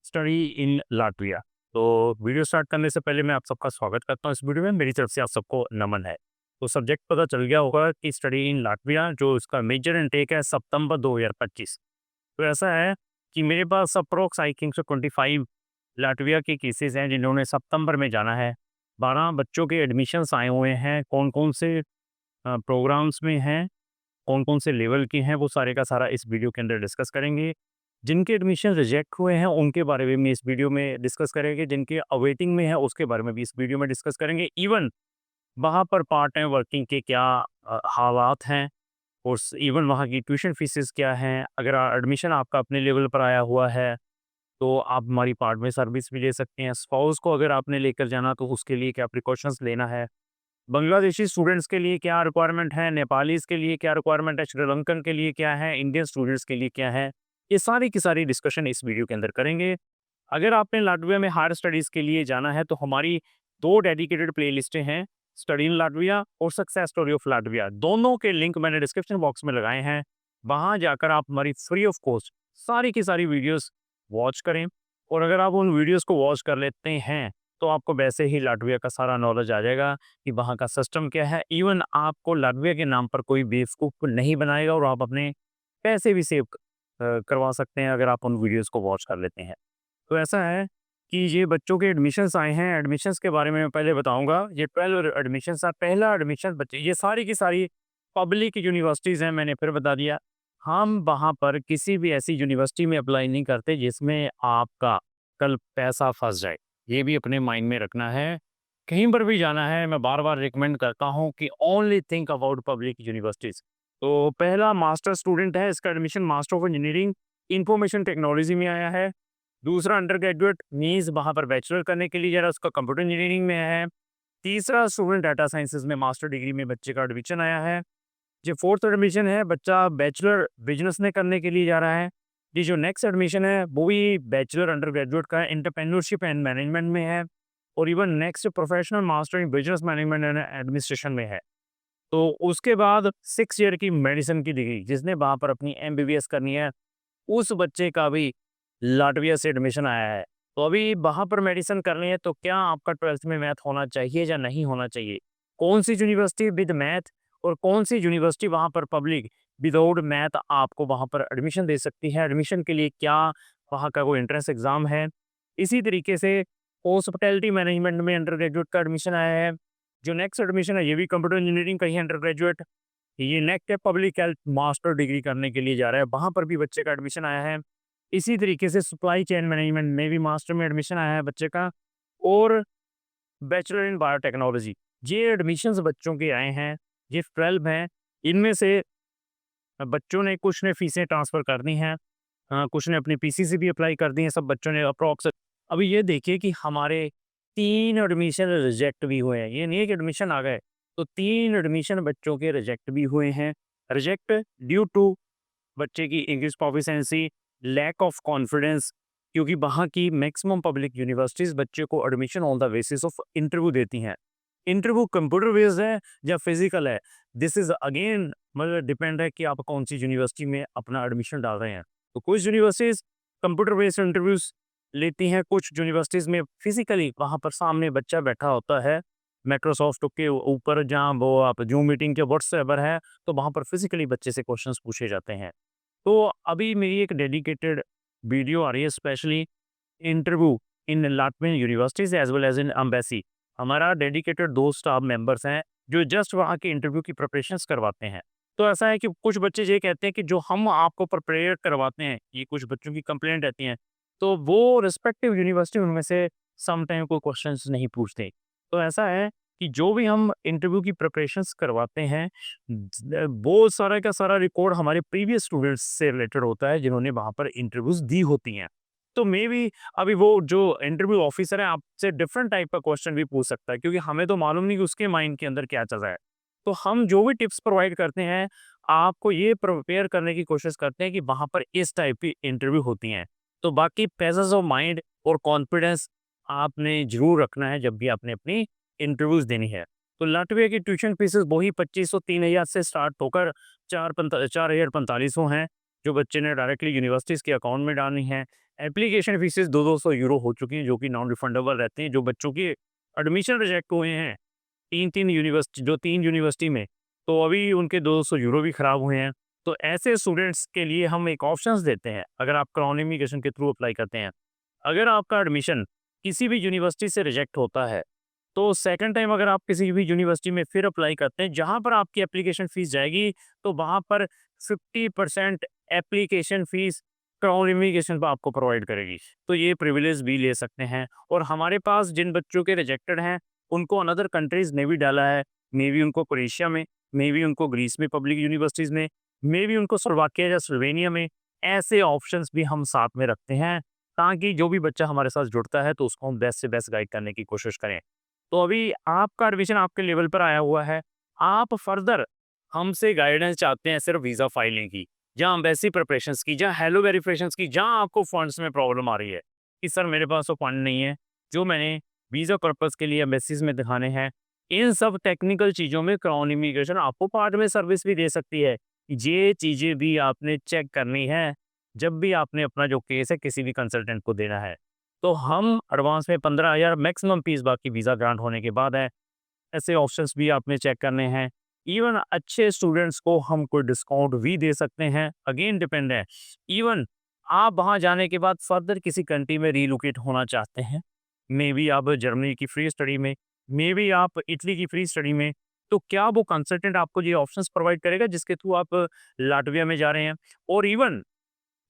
Study in Latvia. तो video start करने से पहले मैं आप सबका स्वागत करता हूँ इस वीडियो में। मेरी तरफ से आप सबको नमन है। तो सब्जेक्ट पता चल गया होगा कि स्टडी इन लाटविया जो इसका मेजर इनटेक है सितंबर 2025। तो ऐसा है कि मेरे पास approx I think so 25 Latvia के केसेस हैं जिन्होंने सितंबर में जाना है। 12 बच्चों के एडमिशन्स आए हुए हैं। कौन कौन से प्रोग्राम्स में हैं, कौन कौन से लेवल के हैं, वो सारे का सारा इस वीडियो के अंदर डिस्कस करेंगे। जिनके एडमिशन रिजेक्ट हुए हैं उनके बारे में इस वीडियो में डिस्कस करेंगे। जिनके अवेटिंग में है उसके बारे में भी इस वीडियो में डिस्कस करेंगे। इवन वहाँ पर पार्ट टाइम वर्किंग के क्या हालात हैं और इवन वहाँ की ट्यूशन फीसेस क्या हैं। अगर एडमिशन आपका अपने लेवल पर आया हुआ है तो आप हमारी पार्ट में सर्विस भी ले सकते हैं। स्पाउस को अगर आपने लेकर जाना तो उसके लिए क्या प्रिकॉशंस लेना है। बांग्लादेशी स्टूडेंट्स के लिए क्या रिक्वायरमेंट है, नेपालीज़ के लिए क्या रिक्वायरमेंट है, श्रीलंकन के लिए क्या है, इंडियन स्टूडेंट्स के लिए क्या है। ये सारी की सारी डिस्कशन इस वीडियो के अंदर करेंगे। अगर आपने लाटविया में हायर स्टडीज़ के लिए जाना है तो हमारी 2 डेडिकेटेड प्लेलिस्टें हैं, स्टडी इन लाटविया और सक्सेस स्टोरी ऑफ लाटविया। दोनों के लिंक मैंने डिस्क्रिप्शन बॉक्स में लगाए हैं। वहाँ जाकर आप हमारी फ्री ऑफ कॉस्ट सारी की सारी वीडियोज़ वॉच करें और अगर आप उन वीडियोज़ को वॉच कर लेते हैं तो आपको वैसे ही लाटविया का सारा नॉलेज आ जाएगा कि वहाँ का सिस्टम क्या है। इवन आपको लाटविया के नाम पर कोई बेवकूफ़ नहीं बनाएगा और आप अपने पैसे भी सेव करवा सकते हैं अगर आप उन वीडियोज़ को वॉच कर लेते हैं। तो ऐसा है कि ये बच्चों के एडमिशन्स आए हैं। एडमिशन्स के बारे में मैं पहले बताऊँगा। ये 12 एडमिशन्स पहला एडमिशन बच्चे ये सारी की सारी पब्लिक यूनिवर्सिटीज़ हैं, मैंने फिर बता दिया। हम वहाँ पर किसी भी ऐसी यूनिवर्सिटी में अप्लाई नहीं करते जिसमें आपका कल पैसा फँस जाए। ये भी अपने माइंड में रखना है। कहीं पर भी जाना है मैं बार-बार रिकमेंड करता हूँ कि only think about public universities. तो पहला मास्टर स्टूडेंट है, इसका admission master of engineering information technology में आया है। दूसरा अंडर ग्रेजुएट मीन्स वहाँ पर बैचलर करने के लिए जा रहा है, उसका कंप्यूटर इंजीनियरिंग में है। तीसरा स्टूडेंट डाटा साइंसेज़ में मास्टर डिग्री में बच्चे का एडमिशन आया है। जो फोर्थ एडमिशन है बच्चा बैचलर बिजनेस में करने के लिए जा रहा है। ये जो नेक्स्ट एडमिशन है वो भी बैचलर अंडर ग्रेजुएट का एंटरप्रेन्योरशिप एंड मैनेजमेंट में है और even next professional master in business management and administration में है। तो उसके बाद 6 ईयर की मेडिसिन की डिग्री जिसने वहाँ पर अपनी एमबीबीएस करनी है, उस बच्चे का भी लाटविया से एडमिशन आया है। तो अभी वहाँ पर मेडिसिन करनी है तो क्या आपका 12th में मैथ होना चाहिए या नहीं होना चाहिए? कौन-सी यूनिवर्सिटी विद मैथ और कौन-सी यूनिवर्सिटी वहाँ पर पब्लिक विदाउट मैथ आपको वहाँ पर एडमिशन दे सकती है? एडमिशन के लिए क्या वहाँ का कोई एंट्रेंस एग्ज़ाम है? इसी तरीके से हॉस्पिटैलिटी मैनेजमेंट में अंडर ग्रेजुएट का एडमिशन आया है। जो नेक्स्ट एडमिशन है ये भी कंप्यूटर इंजीनियरिंग का ही अंडर ग्रेजुएट। ये नेक्स्ट है पब्लिक हेल्थ मास्टर डिग्री करने के लिए जा रहा है, वहाँ पर भी बच्चे का एडमिशन आया है। इसी तरीके से सप्लाई चेन मैनेजमेंट में भी मास्टर में एडमिशन आया है बच्चे का और बैचलर इन बायोटेक्नोलॉजी। ये एडमिशन्स बच्चों के आए हैं, ये 12 हैं। इनमें से बच्चों ने कुछ ने फीसें ट्रांसफ़र कर दी हैं, कुछ ने अपनी पीसी से भी अप्लाई कर दी हैं, सब बच्चों ने अप्रॉक्स। अभी ये देखिए कि हमारे 3 एडमिशन रिजेक्ट भी हुए हैं। ये नहीं है कि एडमिशन आ गए, तो 3 एडमिशन बच्चों के रिजेक्ट भी हुए हैं। रिजेक्ट ड्यू टू बच्चे की English proficiency, lack of confidence, क्योंकि वहाँ की मैक्सिमम पब्लिक यूनिवर्सिटीज़ बच्चे को admission on the basis of interview देती हैं। इंटरव्यू कंप्यूटर बेस्ड है या फिजिकल है, दिस इज़ अगेन मतलब डिपेंड है कि आप कौन-सी यूनिवर्सिटी में अपना एडमिशन डाल रहे हैं। तो कुछ यूनिवर्सिटीज़ कंप्यूटर बेस्ड इंटरव्यूज़ लेती हैं, कुछ यूनिवर्सिटीज़ में फिजिकली वहाँ पर सामने बच्चा बैठा होता है, माइक्रोसॉफ्ट के ऊपर जहाँ वो आप ज़ूम मीटिंग के व्हाट्सएवर है, तो वहाँ पर फिजिकली बच्चे से क्वेश्चंस पूछे जाते हैं। तो अभी मेरी एक डेडिकेटेड वीडियो आ रही है specially interview in Latvian universities as well as in embassy. हमारा डेडिकेटेड 2 स्टाफ मेंबर्स हैं जो जस्ट वहाँ के इंटरव्यू की प्रिपरेशंस करवाते हैं। तो ऐसा है कि कुछ बच्चे ये कहते हैं कि जो हम आपको प्रिपेयर करवाते हैं, ये कुछ बच्चों की कंप्लेंट रहती हैं, तो वो रिस्पेक्टिव यूनिवर्सिटी उनमें से सम टाइम कोई क्वेश्चंस नहीं पूछते। तो ऐसा है कि जो भी हम इंटरव्यू की प्रिपरेशंस करवाते हैं, वो सारा का सारा रिकॉर्ड हमारे प्रीवियस स्टूडेंट्स से रिलेटेड होता है जिन्होंने वहाँ पर इंटरव्यूज़ दी होती हैं। तो मे बी अभी वो जो इंटरव्यू ऑफिसर है आपसे डिफरेंट टाइप का क्वेश्चन भी पूछ सकता है क्योंकि हमें तो मालूम नहीं कि उसके माइंड के अंदर क्या चल रहा है। तो हम जो भी टिप्स प्रोवाइड करते हैं, आपको ये प्रिपेयर करने की कोशिश करते हैं कि वहाँ पर इस टाइप की इंटरव्यू होती हैं। तो बाकी प्रेजेंस ऑफ माइंड और कॉन्फिडेंस आपने ज़रूर रखना है जब भी आपने अपनी इंटरव्यूज़ देनी है। तो लाटविया की ट्यूशन फीसेस वही 2500 3000 से स्टार्ट होकर 4045 हैं, जो बच्चे ने डायरेक्टली यूनिवर्सिटीज़ के अकाउंट में डालनी है। एप्लीकेशन फीसेस 200 यूरो हो चुकी हैं, जो कि नॉन रिफंडेबल रहते हैं। जो बच्चों के एडमिशन रिजेक्ट हुए हैं 3-3 यूनिवर्सिटी, जो 3 यूनिवर्सिटी में, तो अभी उनके 200 यूरो भी खराब हुए हैं। तो ऐसे स्टूडेंट्स के लिए हम एक ऑप्शंस देते हैं, अगर आप क्राउन इमिग्रेशन के थ्रू अप्लाई करते हैं। अगर आपका एडमिशन किसी भी यूनिवर्सिटी से रिजेक्ट होता है, तो सेकंड टाइम अगर आप किसी भी यूनिवर्सिटी में फिर अप्लाई करते हैं, जहाँ पर आपकी एप्लीकेशन फ़ीस जाएगी, तो वहाँ पर 50% एप्लीकेशन फ़ीस क्राउन इमिग्रेशन पे आपको प्रोवाइड करेगी। तो ये प्रिविलेज भी ले सकते हैं। और हमारे पास जिन बच्चों के रिजेक्टेड हैं, उनको अनदर कंट्रीज़ ने भी डाला है। मे बी उनको क्रोएशिया में, मे बी उनको ग्रीस में पब्लिक यूनिवर्सिटीज़ में, मे बी उनको स्लोवाकिया या स्लोवेनिया में। ऐसे ऑप्शंस भी हम साथ में रखते हैं, ताकि जो भी बच्चा हमारे साथ जुड़ता है, तो उसको हम बेस्ट से बेस्ट गाइड करने की कोशिश करें। तो अभी आपका एडमिशन आपके लेवल पर आया हुआ है। आप फर्दर हमसे गाइडेंस चाहते हैं सिर्फ वीज़ा फाइलिंग की, जहाँ एम्बेसी प्रिपरेशंस की, जहाँ हेलो वेरिफिकेशंस की, जहाँ आपको फंड्स में प्रॉब्लम आ रही है कि सर मेरे पास तो फंड नहीं है, जो मैंने वीज़ा पर्पज़ के लिए एम्बेसीज़ में दिखाने हैं। इन सब टेक्निकल चीज़ों में क्राउन इमिग्रेशन आपको पार्ट में सर्विस भी दे सकती है। ये चीज़ें भी आपने चेक करनी है, जब भी आपने अपना जो केस है किसी भी कंसल्टेंट को देना है। तो हम एडवांस में 15,000 मैक्सिमम फीस बाकी वीज़ा ग्रांट होने के बाद है। ऐसे ऑप्शंस भी आपने चेक करने हैं। इवन अच्छे स्टूडेंट्स को हम कोई डिस्काउंट भी दे सकते हैं, अगेन डिपेंड है। इवन आप वहाँ जाने के बाद फर्दर किसी कंट्री में रिलोकेट होना चाहते हैं, मे बी आप जर्मनी की फ्री स्टडी में, मे बी आप इटली की फ्री स्टडी में, तो क्या वो कंसल्टेंट आपको ये ऑप्शंस प्रोवाइड करेगा जिसके थ्रू आप लाटविया में जा रहे हैं? और इवन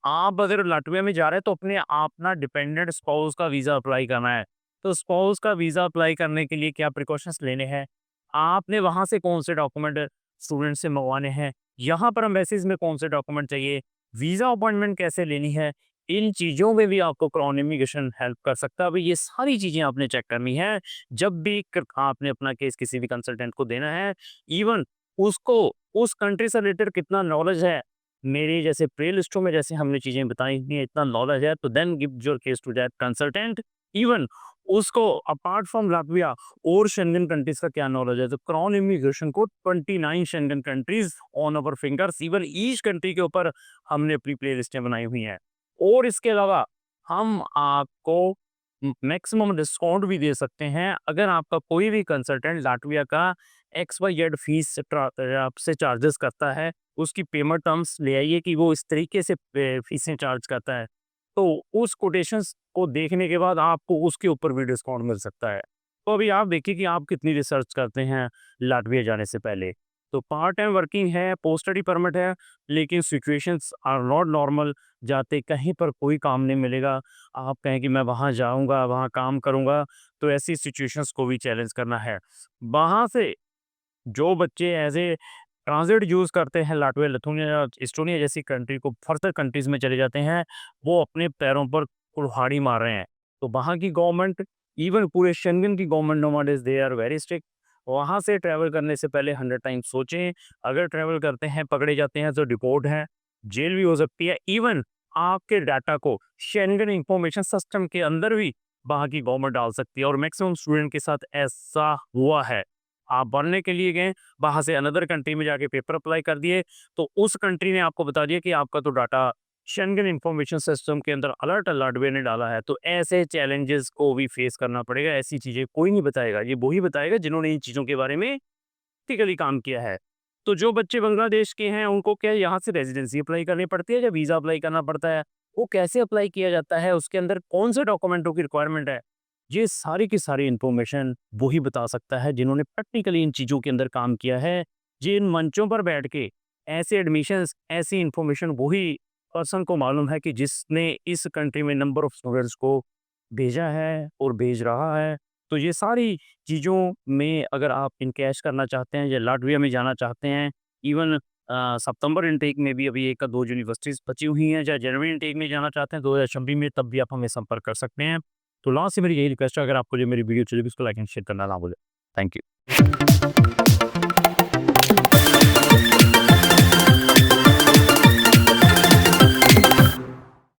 आप अगर लाटविया में जा रहे हैं, तो अपने अपना डिपेंडेंट स्पाउस का वीज़ा अप्लाई करना है। तो स्पाउस का वीज़ा अप्लाई करने के लिए क्या प्रिकॉशंस लेने हैं? आपने वहाँ से कौन से डॉक्यूमेंट स्टूडेंट से मंगवाने हैं? यहाँ पर एम्बेसीज़ में कौन से डॉक्यूमेंट चाहिए? वीज़ा अपॉइंटमेंट कैसे लेनी है? इन चीज़ों में भी आपको क्राउन इमिग्रेशन हेल्प कर सकता है। अभी ये सारी चीज़ें आपने चेक करनी है, जब भी आपने अपना केस किसी भी कंसल्टेंट को देना है। इवन उसको उस कंट्री से रिलेटेड कितना नॉलेज है, मेरी जैसे प्ले लिस्टों में जैसे हमने चीज़ें बताई इतनी इतना नॉलेज है, तो then give your case to that consultant. Even उसको अपार्ट फ्रॉम लाटविया और शेंगन कंट्रीज का क्या नॉलेज है, तो क्राउन इमिग्रेशन को 29 Schengen countries on our fingers, even each country के ऊपर हमने अपनी प्ले लिस्टें बनाई हुई हैं। और इसके अलावा हम आपको मैक्सिमम डिस्काउंट भी दे सकते हैं, अगर आपका कोई भी कंसल्टेंट लाटविया का XYZ फीस आपसे चार्जेस करता है, उसकी पेमेंट टर्म्स ले आइए कि वो इस तरीके से फीसें चार्ज करता है। तो उस कोटेशंस को देखने के बाद आपको उसके ऊपर भी डिस्काउंट मिल सकता है। तो अभी आप देखिए कि आप कितनी रिसर्च करते हैं लाटविया जाने से पहले। तो पार्ट टाइम वर्किंग है, पोस्ट स्टडी परमिट है, लेकिन सिचुएशंस आर नॉट नॉर्मल। जाते कहीं पर कोई काम नहीं मिलेगा। आप कहें कि मैं वहाँ जाऊँगा, वहाँ काम करूँगा, तो ऐसी सिचुएशंस को भी चैलेंज करना है। वहाँ से जो बच्चे एज़ ए ट्रांज़िट यूज़ करते हैं लाटविया, लिथुआनिया या एस्टोनिया जैसी कंट्री को फर्दर कंट्रीज़ में चले जाते हैं, वो अपने पैरों पर कुल्हाड़ी मार रहे हैं। तो वहाँ की गवर्नमेंट, इवन पूरे शेंगन की government nomads they are very strict. वहाँ से ट्रैवल करने से पहले 100 टाइम्स सोचें। अगर ट्रैवल करते हैं, पकड़े जाते हैं, तो डिपोर्ट हैं, जेल भी हो सकती है। इवन आपके डाटा को शेंगन इंफॉर्मेशन सिस्टम के अंदर भी वहाँ की गवर्नमेंट डाल सकती है, और मैक्सिमम स्टूडेंट के साथ ऐसा हुआ है। आप पढ़ने के लिए गए, वहाँ से अनदर कंट्री में जाके पेपर अप्लाई कर दिए, तो उस कंट्री ने आपको बता दिया कि आपका तो डाटा शेंगन इंफॉर्मेशन सिस्टम के अंदर अलर्ट लाटविया ने डाला है। तो ऐसे चैलेंजेस को भी फेस करना पड़ेगा। ऐसी चीज़ें कोई नहीं बताएगा, ये वो ही बताएगा जिन्होंने इन चीज़ों के बारे में प्रैक्टिकली काम किया है। तो जो बच्चे बांग्लादेश के हैं, उनको क्या यहाँ से रेजिडेंसी अप्लाई करनी पड़ती है या वीज़ा अप्लाई करना पड़ता है? वो कैसे अप्लाई किया जाता है? उसके अंदर कौन से डॉक्यूमेंटों की रिक्वायरमेंट है? ये सारी की सारी इन्फॉर्मेशन वो ही बता सकता है जिन्होंने प्रैक्टिकली इन चीज़ों के अंदर काम किया है। जिन मंचों पर बैठ के ऐसे एडमिशंस, ऐसी इन्फॉर्मेशन वही पर्सन को मालूम है कि जिसने इस कंट्री में नंबर ऑफ स्टूडेंट्स को भेजा है और भेज रहा है। तो ये सारी चीज़ों में अगर आप इनकैश करना चाहते हैं या लाटविया में जाना चाहते हैं, इवन सितंबर इनटेक में भी अभी 1 या 2 यूनिवर्सिटीज़ बची हुई हैं, या जनवरी इनटेक में जाना चाहते हैं 2026 में, तब भी आप हमें संपर्क कर सकते हैं। तो लास्ट से मेरी यही रिक्वेस्ट है, अगर आपको जो मेरी वीडियो अच्छी लगी उसको लाइक एंड शेयर करना ना भूलें। Thank you.